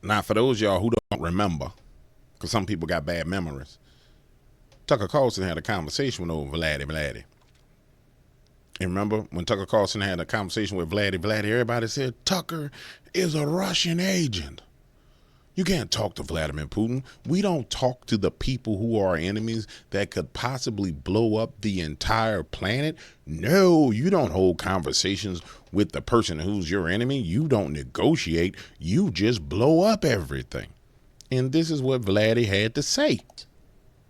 Now, for those of y'all who don't remember, because some people got bad memories, Tucker Carlson had a conversation with old Vladdy. And remember when Tucker Carlson had a conversation with Vladdy, everybody said Tucker is a Russian agent. You can't talk to Vladimir Putin. We don't talk to the people who are our enemies that could possibly blow up the entire planet. No, you don't hold conversations with the person who's your enemy. You don't negotiate. You just blow up everything. And this is what Vladdy had to say.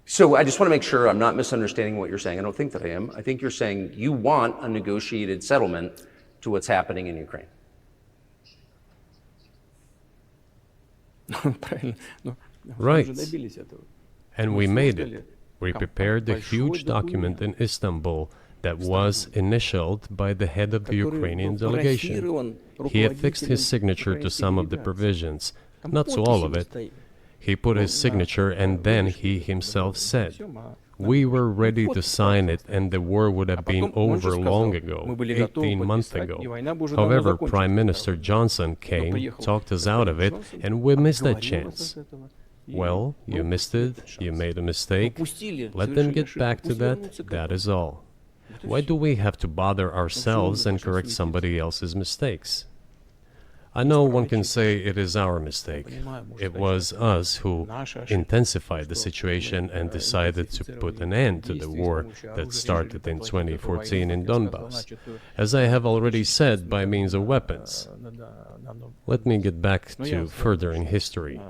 So I just want to make sure I'm not misunderstanding what you're saying. I don't think that I am. I think you're saying you want a negotiated settlement to what's happening in Ukraine. Right. And we made it. We prepared a huge document in Istanbul that was initialed by the head of the Ukrainian delegation. He affixed his signature to some of the provisions, not to all of it. He put his signature and then he himself said, we were ready to sign it and the war would have been over long ago, 18 months ago. However, Prime Minister Johnson came, talked us out of it, and we missed that chance. Well, you missed it, you made a mistake. Let them get back to that, that is all. Why do we have to bother ourselves and correct somebody else's mistakes? I know one can say it is our mistake. It was us who intensified the situation and decided to put an end to the war that started in 2014 in Donbass, as I have already said, by means of weapons. Let me get back to further in history.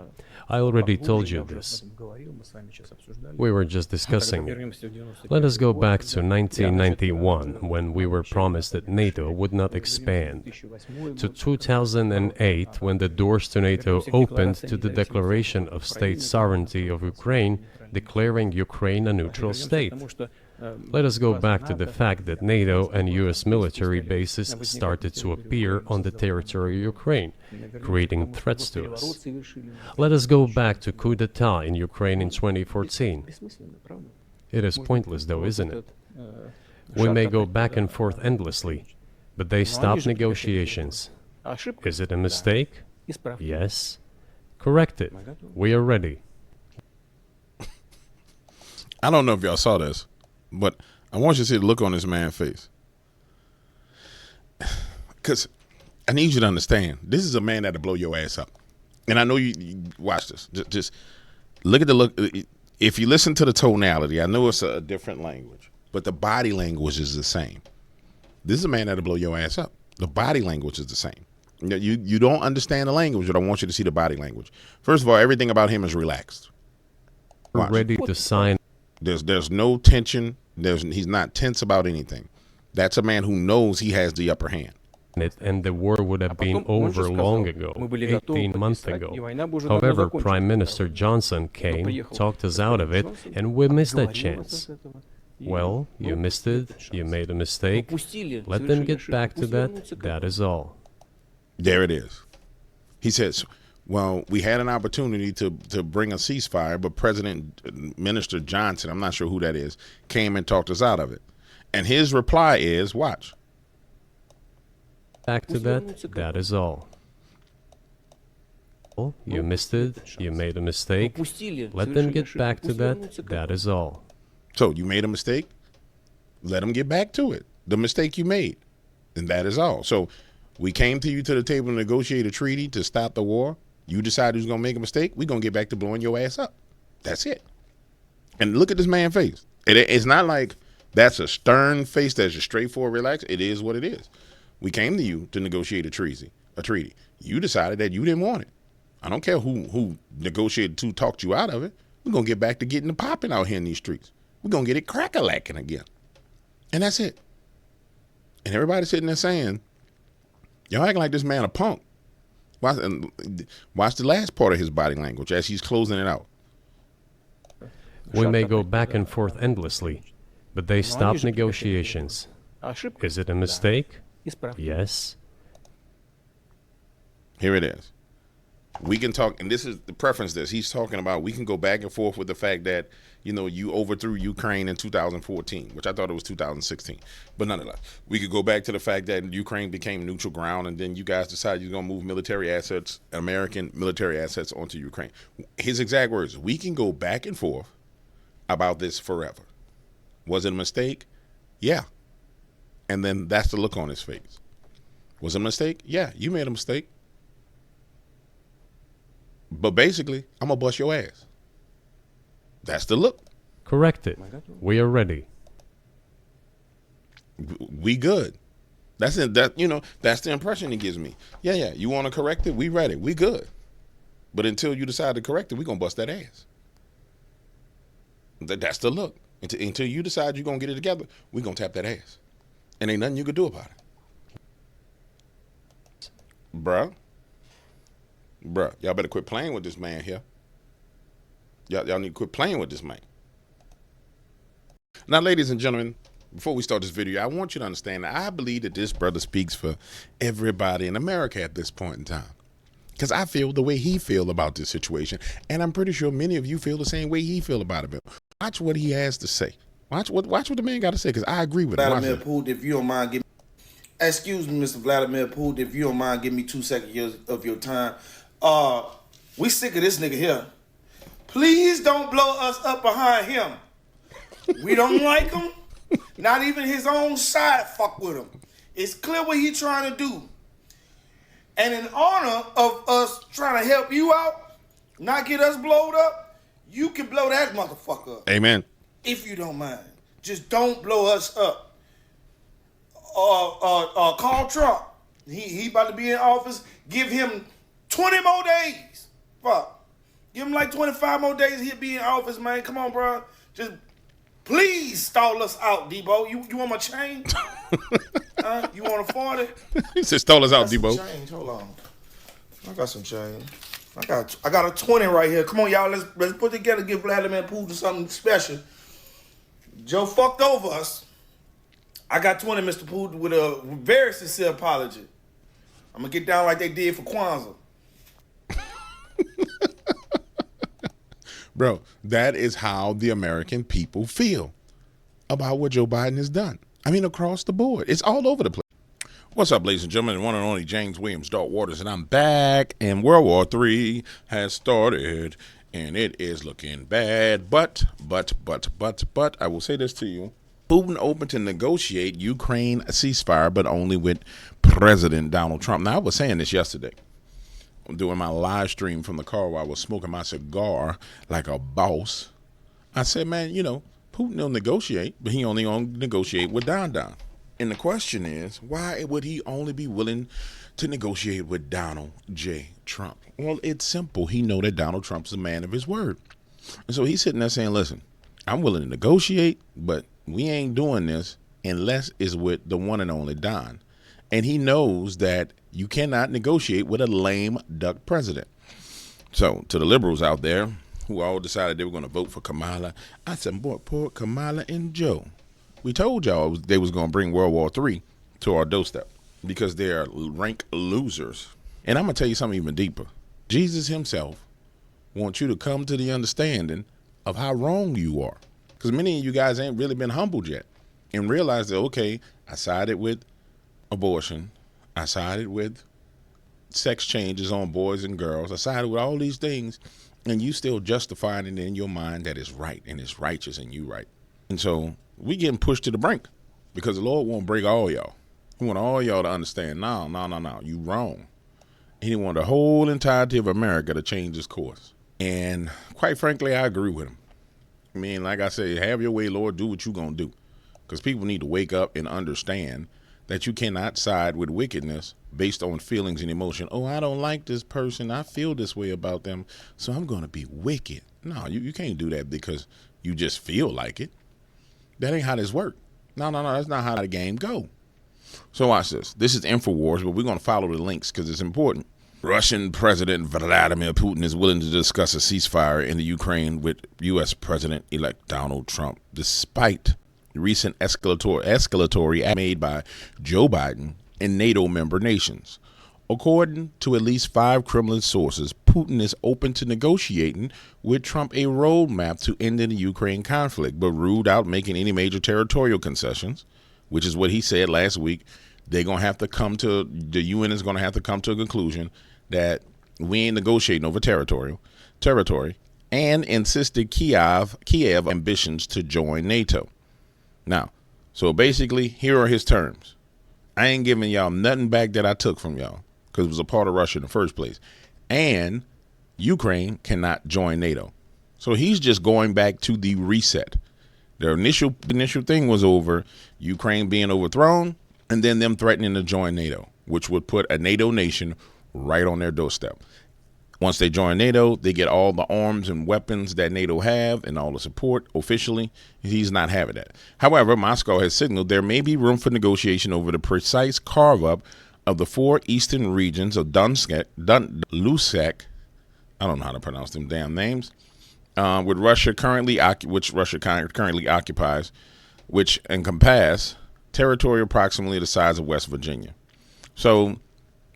I already told you this. We were just discussing it. Let us go back to 1991, when we were promised that NATO would not expand, to 2008, when the doors to NATO opened to the declaration of state sovereignty of Ukraine, declaring Ukraine a neutral state. Let us go back to the fact that NATO and US military bases started to appear on the territory of Ukraine, creating threats to us. Let us go back to coup d'etat in Ukraine in 2014. It is pointless though, isn't it? We may go back and forth endlessly, but they stopped negotiations. Is it a mistake? Yes. Correct it. We are ready. I don't know if y'all saw this, but I want you to see the look on this man's face. Because I need you to understand, this is a man that'll blow your ass up. And I know you watch this. Just look at the look. If you listen to the tonality, I know it's a different language, but the body language is the same. This is a man that'll blow your ass up. The body language is the same. You don't understand the language, but I want you to see the body language. First of all, everything about him is relaxed. We're ready to sign. There's no tension. He's not tense about anything. That's a man who knows he has the upper hand. And the war would have been over long ago, 18 months ago. However, Prime Minister Johnson came, talked us out of it, and we missed that chance. Well, you missed it, you made a mistake. Let them get back to that, that is all. There it is. He says, well, we had an opportunity to bring a ceasefire, but Minister Johnson, I'm not sure who that is, came and talked us out of it. And his reply is, watch. Back to that, that is all. Well, you missed it, you made a mistake. Let them get back to that, that is all. So you made a mistake? Let them get back to it. The mistake you made. And that is all. So we came to you to the table to negotiate a treaty to stop the war. You decided who's going to make a mistake. We're going to get back to blowing your ass up. That's it. And look at this man's face. It's not like that's a stern face, that's a straightforward, relaxed. It is what it is. We came to you to negotiate a treaty. You decided that you didn't want it. I don't care who negotiated to talked you out of it. We're going to get back to getting the popping out here in these streets. We're going to get it crack-a-lacking again. And that's it. And everybody's sitting there saying, y'all acting like this man a punk. Watch the last part of his body language as he's closing it out. We may go back and forth endlessly, but they stopped negotiations. Is it a mistake? Yes. Here it is. We can talk, and this is the preference. This he's talking about. We can go back and forth with the fact that you overthrew Ukraine in 2014, which I thought it was 2016. But nonetheless, we could go back to the fact that Ukraine became neutral ground, and then you guys decided you're gonna move military assets, American military assets, onto Ukraine. His exact words: "We can go back and forth about this forever. Was it a mistake? Yeah." And then that's the look on his face. Was it a mistake? Yeah, you made a mistake. But basically, I'm going to bust your ass. That's the look. Correct it. We are ready. We good. That's it. That's the impression he gives me. Yeah. You want to correct it? We ready. We good. But until you decide to correct it, we going to bust that ass. That's the look. Until you decide you're going to get it together, we going to tap that ass. And ain't nothing you can do about it. Bruh, y'all better quit playing with this man here. Y'all need to quit playing with this man. Now, ladies and gentlemen, before we start this video, I want you to understand that I believe that this brother speaks for everybody in America at this point in time. Because I feel the way he feels about this situation, and I'm pretty sure many of you feel the same way he feels about it. But watch what he has to say. Watch what the man got to say, because I agree with him. Vladimir Putin, if you don't mind, excuse me, Mr. Vladimir Putin, if you don't mind, give me 2 seconds of your time. We sick of this nigga here. Please don't blow us up behind him. We don't like him. Not even his own side fuck with him. It's clear what he trying to do. And in honor of us trying to help you out, not get us blowed up, you can blow that motherfucker up. Amen. If you don't mind. Just don't blow us up. Call Trump. He about to be in office. Give him 20 more days. Fuck. Give him like 25 more days. He'll be in office, man. Come on, bro. Just please stall us out, Debo. You want my chain? You want a 40? He said stall us out, Debo. Change. Hold on. I got some change. I got a 20 right here. Come on, y'all. Let's put together. Give Vladimir Putin something special. Joe fucked over us. I got 20, Mr. Putin, with a very sincere apology. I'm going to get down like they did for Kwanzaa. Bro, that is how the American people feel about what Joe Biden has done. I mean, across the board. It's all over the place. What's up, ladies and gentlemen? One and only James Williams Dark Waters, and I'm back, and World War III has started, and it is looking bad. But, I will say this to you. Putin open to negotiate Ukraine ceasefire, but only with President Donald Trump. Now, I was saying this yesterday. I'm doing my live stream from the car while I was smoking my cigar like a boss. I said, man, Putin will negotiate, but he only gonna negotiate with Don. And the question is, why would he only be willing to negotiate with Donald J. Trump? Well, it's simple. He know that Donald Trump's a man of his word. And so he's sitting there saying, listen, I'm willing to negotiate, but we ain't doing this unless it's with the one and only Don. And he knows that you cannot negotiate with a lame duck president. So to the liberals out there who all decided they were going to vote for Kamala, I said, boy, poor Kamala and Joe. We told y'all they was going to bring World War III to our doorstep because they are rank losers. And I'm going to tell you something even deeper. Jesus himself wants you to come to the understanding of how wrong you are. Because many of you guys ain't really been humbled yet and realize that, okay, I sided with abortion. I sided with sex changes on boys and girls. I sided with all these things, and you still justifying it in your mind that it's right and it's righteous and you right. And so we getting pushed to the brink because the Lord won't break all y'all. He want all y'all to understand, no, you wrong. He want the whole entirety of America to change its course. And quite frankly, I agree with him. I mean, like I say, have your way, Lord, do what you gonna do. Because people need to wake up and understand that you cannot side with wickedness based on feelings and emotion. Oh, I don't like this person. I feel this way about them, so I'm going to be wicked. No, you can't do that because you just feel like it. That ain't how this works. No, that's not how the game go. So watch this. This is InfoWars, but we're going to follow the links because it's important. Russian President Vladimir Putin is willing to discuss a ceasefire in the Ukraine with U.S. President-elect Donald Trump, despite recent escalatory act made by Joe Biden and NATO member nations. According to at least 5 Kremlin sources, Putin Putin is open to negotiating with Trump a roadmap to ending the Ukraine conflict, but ruled out making any major territorial concessions, which is what he said last week. The UN is going to have to come to a conclusion that we ain't negotiating over territory, and insisted Kiev ambitions to join NATO. Now, so basically, here are his terms. I ain't giving y'all nothing back that I took from y'all because it was a part of Russia in the first place. And Ukraine cannot join NATO. So he's just going back to the reset. Their initial thing was over Ukraine being overthrown and then them threatening to join NATO, which would put a NATO nation right on their doorstep. Once they join NATO, they get all the arms and weapons that NATO have and all the support officially. He's not having that. However, Moscow has signaled there may be room for negotiation over the precise carve-up of the 4 eastern regions of Luhansk, I don't know how to pronounce them damn names, which Russia currently occupies, which encompass territory approximately the size of West Virginia. So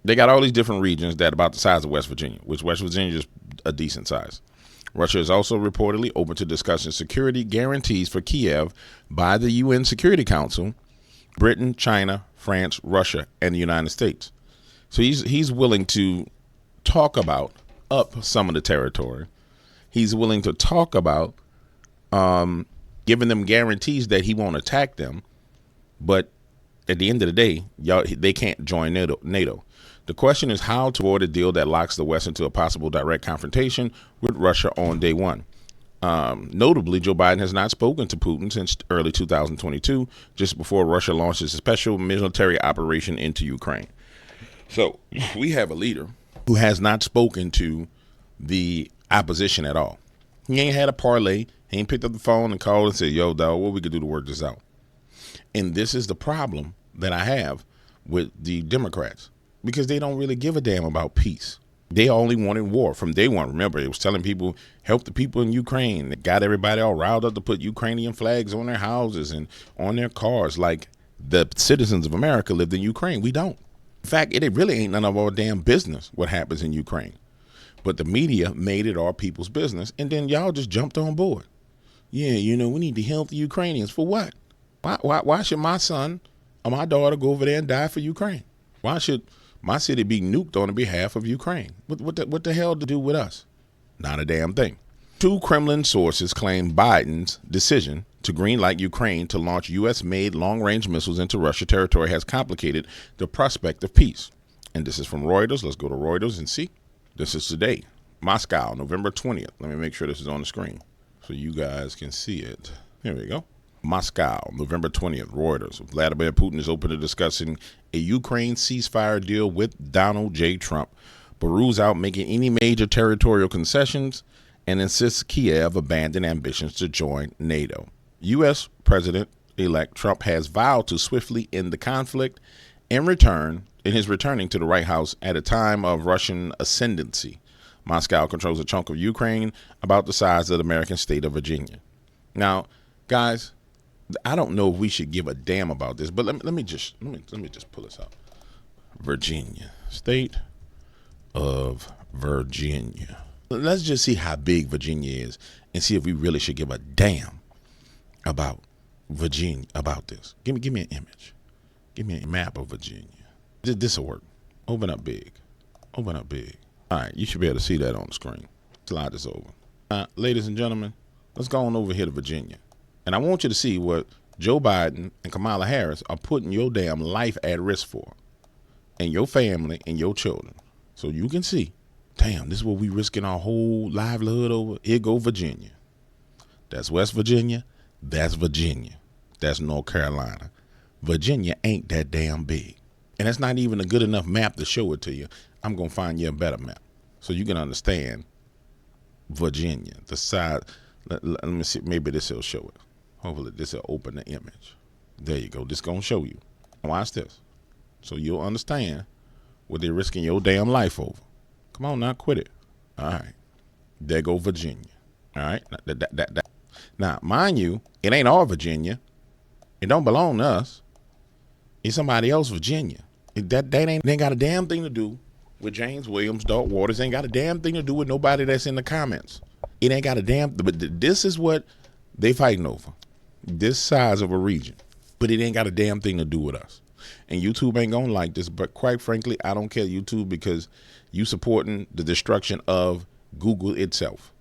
they got all these different regions that are about the size of West Virginia, which West Virginia is a decent size. Russia is also reportedly open to discussing security guarantees for Kiev by the UN Security Council, Britain, China, France, Russia, and the United States. So he's willing to talk about up some of the territory. He's willing to talk about giving them guarantees that he won't attack them. But at the end of the day, they can't join NATO. The question is how to avoid a deal that locks the West into a possible direct confrontation with Russia on day one. Notably, Joe Biden has not spoken to Putin since early 2022, just before Russia launches a special military operation into Ukraine. So we have a leader who has not spoken to the opposition at all. He ain't had a parlay. He ain't picked up the phone and called and said, yo, dog, what we could do to work this out. And this is the problem that I have with the Democrats, because they don't really give a damn about peace. They only wanted war from day one. Remember, it was telling people, help the people in Ukraine. It got everybody all riled up to put Ukrainian flags on their houses and on their cars like the citizens of America lived in Ukraine. We don't. In fact, it really ain't none of our damn business what happens in Ukraine. But the media made it our people's business, and then y'all just jumped on board. Yeah, we need to help the Ukrainians. For what? Why should my son or my daughter go over there and die for Ukraine? Why should my city be nuked on behalf of Ukraine? What the hell to do with us? Not a damn thing. 2 Kremlin sources claim Biden's decision to greenlight Ukraine to launch U.S.-made long-range missiles into Russia territory has complicated the prospect of peace. And this is from Reuters. Let's go to Reuters and see. This is today. Moscow, November 20th. Let me make sure this is on the screen so you guys can see it. Here we go. Moscow, November 20th, Reuters. Vladimir Putin is open to discussing a Ukraine ceasefire deal with Donald J. Trump, but rules out making any major territorial concessions and insists Kiev abandon ambitions to join NATO. U.S. President-elect Trump has vowed to swiftly end the conflict in his returning to the White House at a time of Russian ascendancy. Moscow controls a chunk of Ukraine about the size of the American state of Virginia. Now, guys, I don't know if we should give a damn about this, but let me just pull this up. Virginia, state of Virginia. Let's just see how big Virginia is and see if we really should give a damn about Virginia, about this. Give me an image. Give me a map of Virginia. This will work. Open up big. Open up big. All right, you should be able to see that on the screen. Slide this over. Ladies and gentlemen, let's go on over here to Virginia. And I want you to see what Joe Biden and Kamala Harris are putting your damn life at risk for, and your family and your children. So you can see, damn, this is what we risking our whole livelihood over. Here go Virginia. That's West Virginia. That's Virginia. That's North Carolina. Virginia ain't that damn big. And that's not even a good enough map to show it to you. I'm going to find you a better map so you can understand Virginia, the size. Let me see. Maybe this will show it. Hopefully this will open the image. There you go. This going to show you. Watch this. So you'll understand what they're risking your damn life over. Come on now, quit it. All right. There go Virginia. All right. Now, mind you, it ain't all Virginia. It don't belong to us. It's somebody else, Virginia. That ain't got a damn thing to do with James Williams, Dalt Waters. Ain't got a damn thing to do with nobody that's in the comments. It ain't got a damn, but this is what they fighting over. This size of a region. But it ain't got a damn thing to do with us. And YouTube ain't gonna like this, but quite frankly, I don't care, YouTube, because you supporting the destruction of Google itself.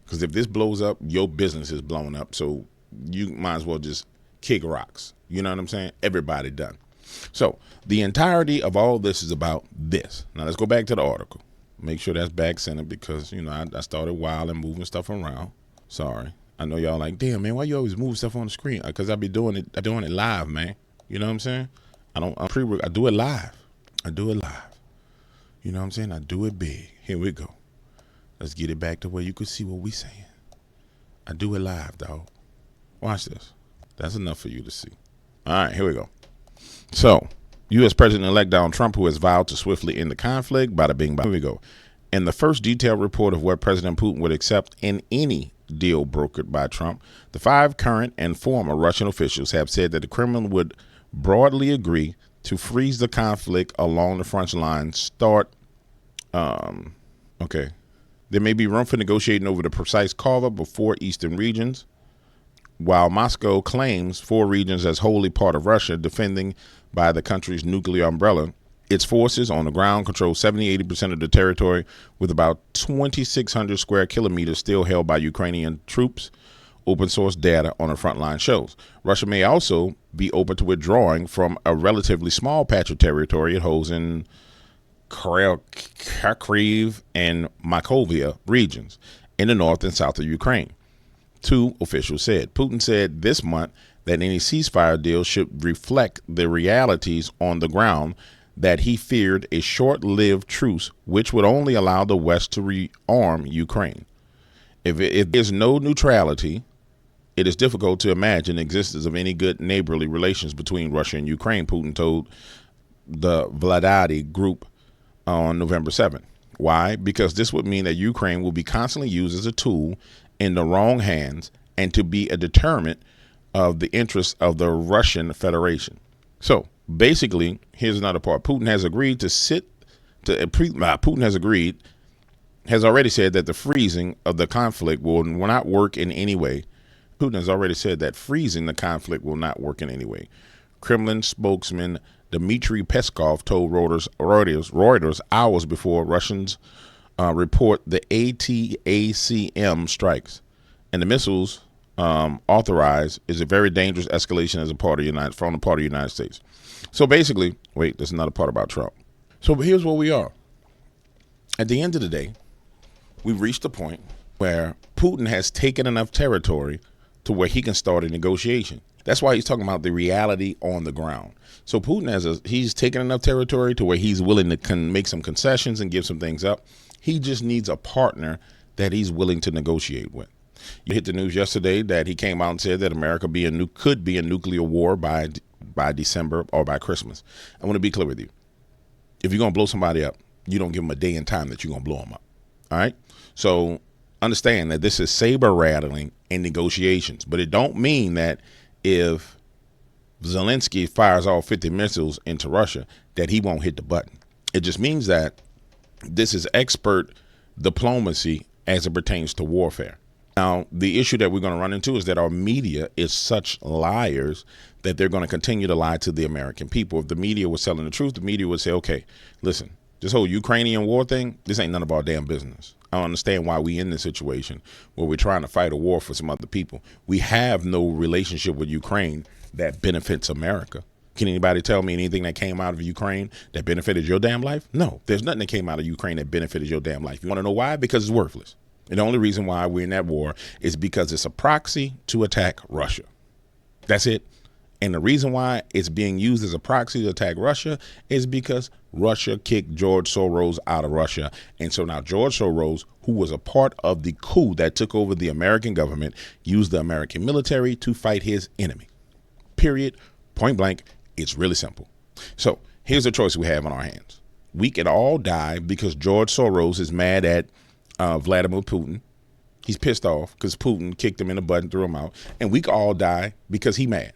Because if this blows up, your business is blown up. So you might as well just kick rocks. You know what I'm saying? Everybody done. So the entirety of all this is about this. Now let's go back to the article. Make sure that's back centered because, you know, I started wild and moving stuff around. Sorry. I know y'all like, damn, man, why you always move stuff on the screen? Because I be doing it live, man. You know what I'm saying? I do it live. I do it live. You know what I'm saying? I do it big. Here we go. Let's get it back to where you can see what we saying. I do it live, dog. Watch this. That's enough for you to see. All right, here we go. So, U.S. President-elect Donald Trump, who has vowed to swiftly end the conflict, bada bing, bada. Here we go. In the first detailed report of what President Putin would accept in any deal brokered by Trump, the 5 current and former Russian officials have said that the Kremlin would broadly agree to freeze the conflict along the front line. Okay. There may be room for negotiating over the precise carve-up of 4 eastern regions, while Moscow claims 4 regions as wholly part of Russia, defending by the country's nuclear umbrella. Its forces on the ground control 70-80% of the territory, with about 2,600 square kilometers still held by Ukrainian troops. Open source data on the front line shows. Russia may also be open to withdrawing from a relatively small patch of territory it holds in Kharkiv and Mykolaiv regions in the north and south of Ukraine. 2 officials said. Putin said this month that any ceasefire deal should reflect the realities on the ground, that he feared a short-lived truce which would only allow the West to rearm Ukraine. If there's no neutrality, it is difficult to imagine the existence of any good neighborly relations between Russia and Ukraine, Putin told the Vladimir group on November 7th. Why? Because this would mean that Ukraine will be constantly used as a tool in the wrong hands and to be a deterrent of the interests of the Russian Federation. So basically, here's another part. Putin has already said that the freezing of the conflict will not work in any way. Putin has already said that freezing the conflict will not work in any way. Kremlin spokesman Dmitry Peskov told Reuters hours before Russians report the ATACMS strikes, and the missiles authorized is a very dangerous escalation as a part of from the part of the United States. So basically, wait, there's another part about Trump. So here's where we are. At the end of the day, we've reached a point where Putin has taken enough territory to where he can start a negotiation. That's why he's talking about the reality on the ground. So Putin he's taken enough territory to where he's willing to make some concessions and give some things up. He just needs a partner that he's willing to negotiate with. You hit the news yesterday that he came out and said that America could be in nuclear war by December or by Christmas. I want to be clear with you. If you're going to blow somebody up, you don't give them a day and time that you're going to blow them up. All right? So understand that this is saber rattling in negotiations, but it don't mean that if Zelensky fires all 50 missiles into Russia, that he won't hit the button. It just means that this is expert diplomacy as it pertains to warfare. Now, the issue that we're going to run into is that our media is such liars that they're going to continue to lie to the American people. If the media was telling the truth, the media would say, okay, listen, this whole Ukrainian war thing, this ain't none of our damn business. I don't understand why we in this situation where we're trying to fight a war for some other people. We have no relationship with Ukraine that benefits America. Can anybody tell me anything that came out of Ukraine that benefited your damn life? No, there's nothing that came out of Ukraine that benefited your damn life. You want to know why? Because it's worthless. And the only reason why we're in that war is because it's a proxy to attack Russia. That's it. And the reason why it's being used as a proxy to attack Russia is because Russia kicked George Soros out of Russia. And so now George Soros, who was a part of the coup that took over the American government, used the American military to fight his enemy. Period. Point blank. It's really simple. So here's the choice we have on our hands. We could all die because George Soros is mad at Vladimir Putin. He's pissed off because Putin kicked him in the butt and threw him out. And we could all die because he's mad.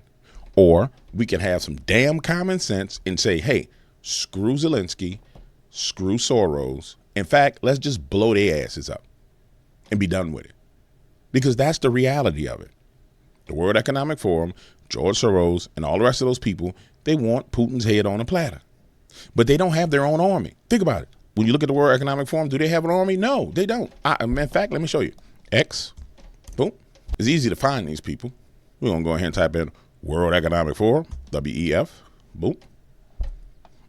Or we can have some damn common sense and say, hey, screw Zelensky. screw Soros. In fact, let's just blow their asses up and be done with it. Because that's the reality of it. The World Economic Forum, George Soros, and all the rest of those people, they want Putin's head on a platter. But they don't have their own army. Think about it. When you look at the World Economic Forum, do they have an army? No, they don't. In fact, let me show you. X, boom. It's easy to find these people. We're going to go ahead and type in World Economic Forum, WEF, boom.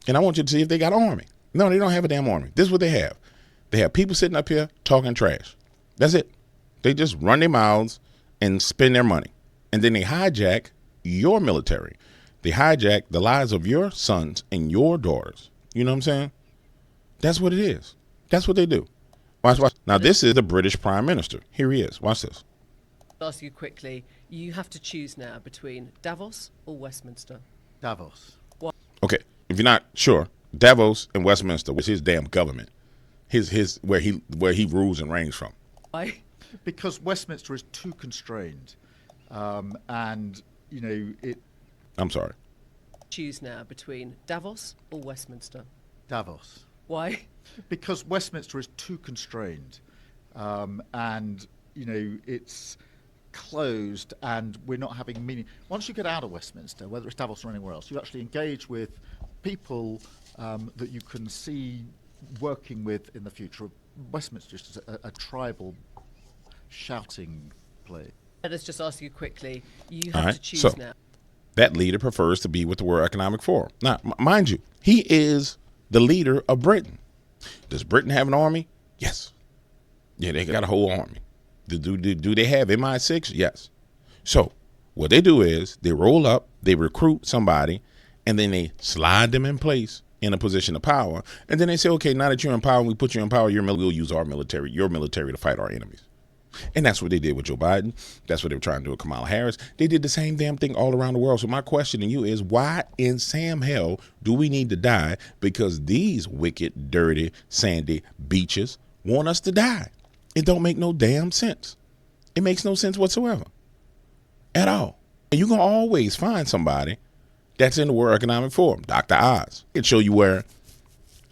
And I want you to see if they got an army. No, they don't have a damn army. This is what they have. They have people sitting up here talking trash. That's it. They just run their mouths and spend their money. And then they hijack your military. They hijack the lives of your sons and your daughters. You know what I'm saying? That's what it is. That's what they do. Watch. Now, this is the British Prime Minister. Here he is. Watch this. I'll ask you quickly. You have to choose now between Davos or Westminster. Davos. Why? Okay, if you're not sure, Davos and Westminster was his damn government. His where he rules and reigns from. Why? Because Westminster is too constrained. And, you know, it... I'm sorry. Choose now between Davos or Westminster. Davos. Why? Because Westminster is too constrained. And, you know, it's closed and we're not having meaning. Once you get out of Westminster, whether it's Davos or anywhere else, you actually engage with people that you can see working with in the future. Westminster is just a tribal shouting place. Let us just ask you quickly. You All have right, to choose so now. that leader prefers to be with the World Economic Forum. Now, mind you, he is the leader of Britain. Does Britain have an army? Yes. Yeah, they got a whole army. Do they have MI6? Yes. So what they do is they roll up, they recruit somebody, and then they slide them in place in a position of power. And then they say, okay, now that you're in power, we put you in power, we'll use your military to fight our enemies. And that's what they did with Joe Biden. That's what they were trying to do with Kamala Harris. They did the same damn thing all around the world. So my question to you is, why in Sam hell do we need to die because these wicked, dirty, sandy beaches want us to die? It don't make no damn sense. It makes no sense whatsoever. At all. And you're going to always find somebody that's in the World Economic Forum. Dr. Oz. I can show you where.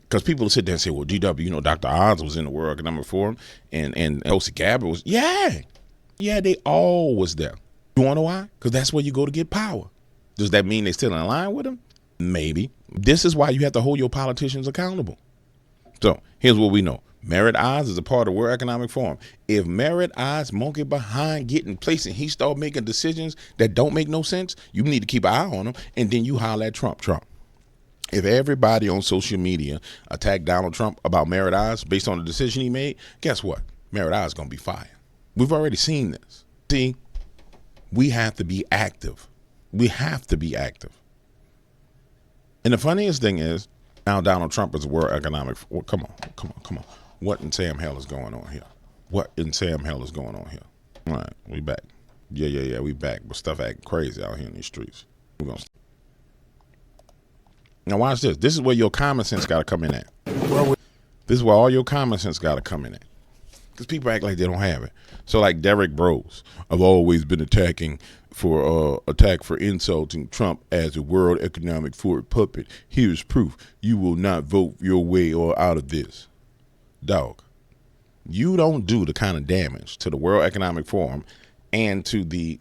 Because people sit there and say, well, GW, you know, Dr. Oz was in the World Economic Forum and Elsie Gabbard was, yeah, they all was there. You want to know why? Because that's where you go to get power. Does that mean they're still in line with them? Maybe. This is why you have to hold your politicians accountable. So here's what we know. Merritt Oz is a part of the World Economic Forum. If Merritt Oz monkey behind getting placed and he start making decisions that don't make no sense, you need to keep an eye on him, and then you holler at Trump. If everybody on social media attacked Donald Trump about Merritt Oz based on the decision he made, guess what? Merritt Oz is going to be fired. We've already seen this. See, we have to be active. We have to be active. And the funniest thing is, now Donald Trump is a World Economic Forum. Come on. What in Sam hell is going on here? All right, we back. Yeah, we back. But stuff acting crazy out here in these streets. We're going to Now watch this. This is where your common sense got to come in at. This is where all your common sense got to come in at. Because people act like they don't have it. So like Derek Bros, I've always been attack for insulting Trump as a World Economic Forum puppet. Here's proof. You will not vote your way or out of this. Dog, you don't do the kind of damage to the World Economic Forum and to the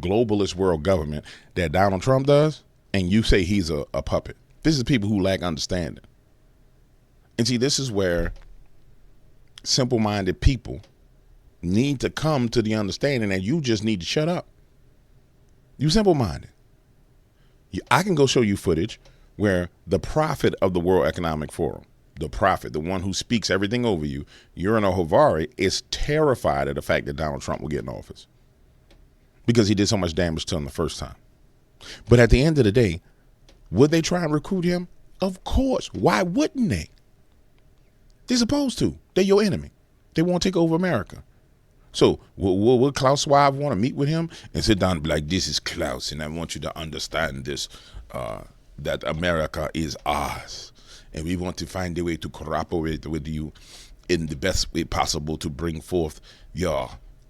globalist world government that Donald Trump does, and you say he's a puppet. This is people who lack understanding. And see, this is where simple-minded people need to come to the understanding that you just need to shut up. You simple-minded. I can go show you footage where the prophet of the World Economic Forum, the prophet, the one who speaks everything over you, Yuval Harari, is terrified of the fact that Donald Trump will get in office because he did so much damage to him the first time. But at the end of the day, would they try and recruit him? Of course. Why wouldn't they? They're supposed to. They're your enemy. They want to take over America. So will Klaus Schwab want to meet with him and sit down and be like, this is Klaus, and I want you to understand this, that America is ours. And we want to find a way to cooperate with you in the best way possible to bring forth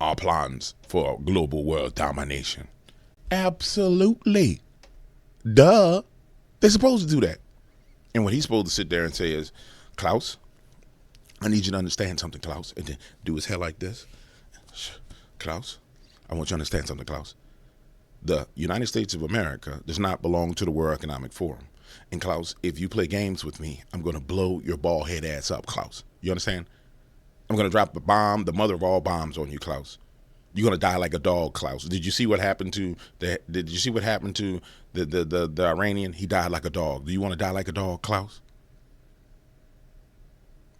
our plans for global world domination. Absolutely. Duh. They're supposed to do that. And what he's supposed to sit there and say is, Klaus, I need you to understand something, Klaus. And then do his hair like this. Klaus, I want you to understand something, Klaus. The United States of America does not belong to the World Economic Forum. And Klaus, if you play games with me, I'm going to blow your bald head ass up, Klaus. You understand? I'm going to drop the bomb, the mother of all bombs on you, Klaus. You're going to die like a dog, Klaus. Did you see what happened to the Iranian? He died like a dog. Do you want to die like a dog, Klaus?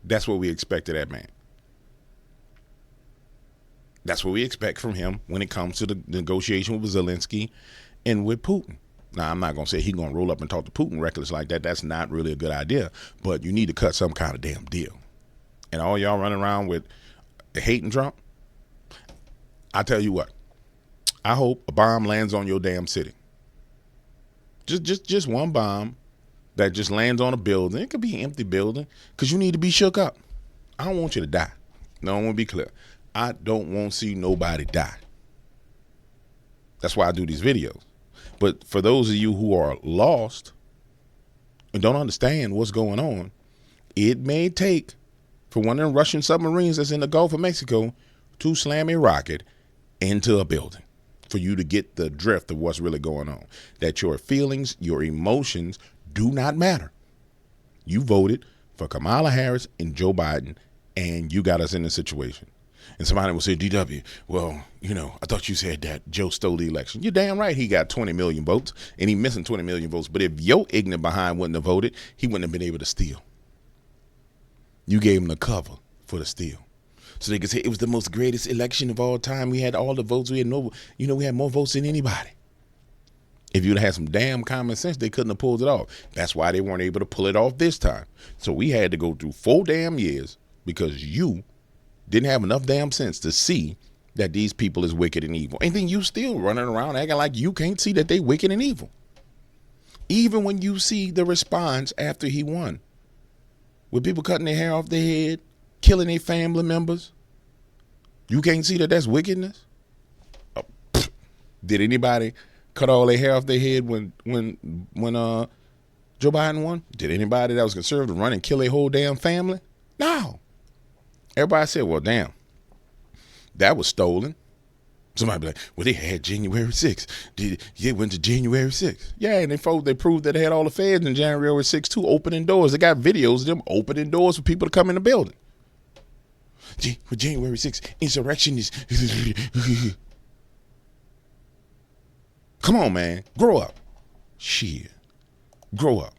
That's what we expect of that man. That's what we expect from him when it comes to the negotiation with Zelensky and with Putin. Now, I'm not going to say he's going to roll up and talk to Putin reckless like that. That's not really a good idea. But you need to cut some kind of damn deal. And all y'all running around with hating Trump, I tell you what, I hope a bomb lands on your damn city. Just one bomb that just lands on a building. It could be an empty building because you need to be shook up. I don't want you to die. No, I want to be clear. I don't want to see nobody die. That's why I do these videos. But for those of you who are lost and don't understand what's going on, it may take for one of the Russian submarines that's in the Gulf of Mexico to slam a rocket into a building for you to get the drift of what's really going on. That your feelings, your emotions do not matter. You voted for Kamala Harris and Joe Biden, and you got us in this situation. And somebody will say, DW, well, I thought you said that Joe stole the election. You're damn right he got 20 million votes, and he missing 20 million votes. But if your ignorant behind wouldn't have voted, he wouldn't have been able to steal. You gave him the cover for the steal. So they could say it was the most greatest election of all time. We had all the votes. We had we had more votes than anybody. If you'd had some damn common sense, they couldn't have pulled it off. That's why they weren't able to pull it off this time. So we had to go through 4 damn years because you didn't have enough damn sense to see that these people is wicked and evil. And then you still running around acting like you can't see that they wicked and evil. Even when you see the response after he won, with people cutting their hair off their head, killing their family members, you can't see that that's wickedness? Did anybody cut all their hair off their head when Joe Biden won? Did anybody that was conservative run and kill their whole damn family? No. Everybody said, well, damn, that was stolen. Somebody be like, well, they had January 6th. It went to January 6th. Yeah, and they proved that they had all the feds in January 6th too, opening doors. They got videos of them opening doors for people to come in the building. For January 6th, insurrection is... Come on, man. Grow up. Shit. Grow up.